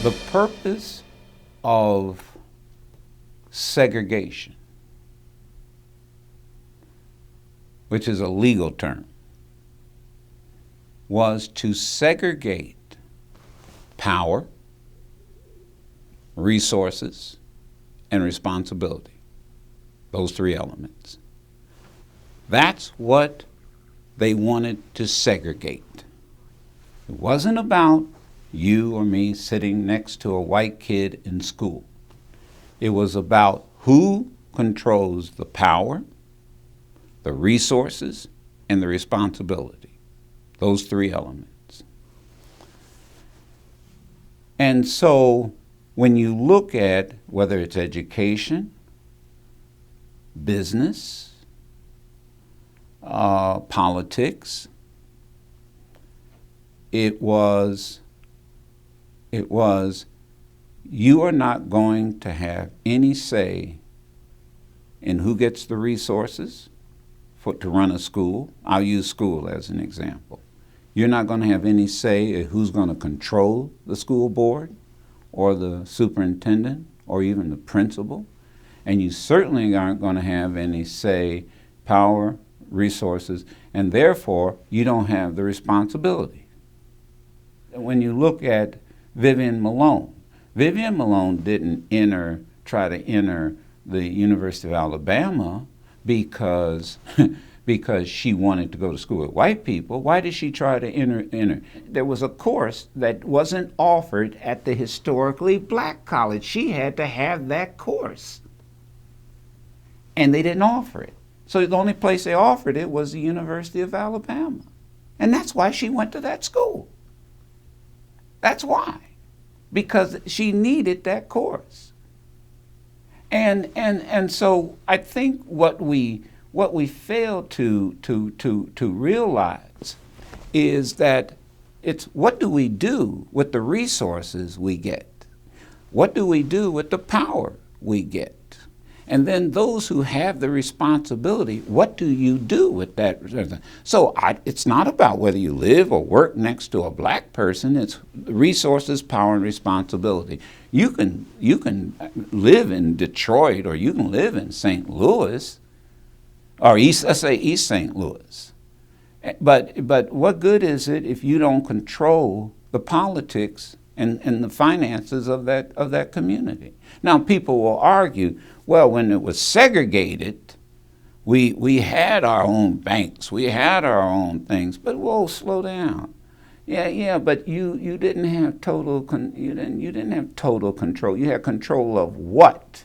The purpose of segregation, which is a legal term, was to segregate power, resources, and responsibility. Those three elements. That's what they wanted to segregate. It wasn't about you or me sitting next to a white kid in school. It was about who controls the power, the resources, and the responsibility. Those three elements. And so when you look at whether it's education, business, politics, it was you are not going to have any say in who gets the resources to run a school. I'll use school as an example. You're not going to have any say in who's going to control the school board or the superintendent or even the principal. And you certainly aren't going to have any say, power, resources, and therefore you don't have the responsibility. When you look at Vivian Malone didn't try to enter the University of Alabama because she wanted to go to school with white people. Why did she try to enter? There was a course that wasn't offered at the historically black college. She had to have that course. And they didn't offer it. So the only place they offered it was the University of Alabama. And that's why she went to that school. That's why. Because she needed that course. And so I think what we fail to realize is that it's what do we do with the resources we get? What do we do with the power we get? And then those who have the responsibility, what do you do with that? So it's not about whether you live or work next to a black person. It's resources, power, and responsibility. You can live in Detroit, or you can live in St. Louis, or let's say East St. Louis. But what good is it if you don't control the politics and the finances of that community? Now people will argue, well, when it was segregated, we had our own banks, we had our own things, but whoa, slow down. Yeah, but you didn't have total you didn't have total control. You had control of what?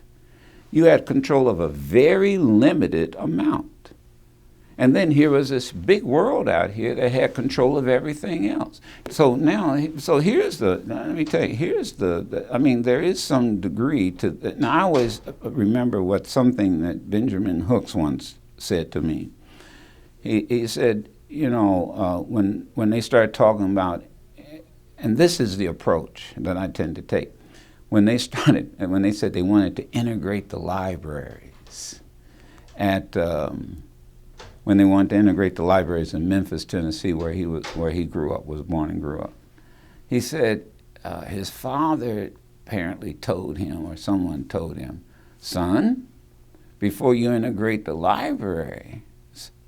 You had control of a very limited amount. And then here was this big world out here that had control of everything else. So here's let me tell you, there is some degree to, now I always remember something that Benjamin Hooks once said to me. He said, when they started talking about, and this is the approach that I tend to take, when they said they wanted to integrate the libraries when they wanted to integrate the libraries in Memphis, Tennessee, where he grew up, was born and grew up. He said his father apparently told him, or someone told him, son, before you integrate the library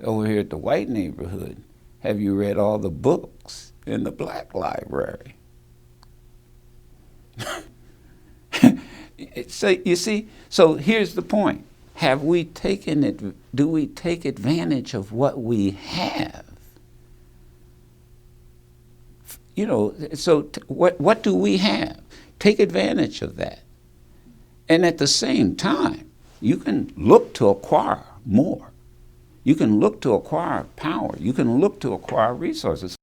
over here at the white neighborhood, have you read all the books in the black library? So you see, so here's the point. Do we take advantage of what we have? What do we have? Take advantage of that. And at the same time, you can look to acquire more. You can look to acquire power. You can look to acquire resources.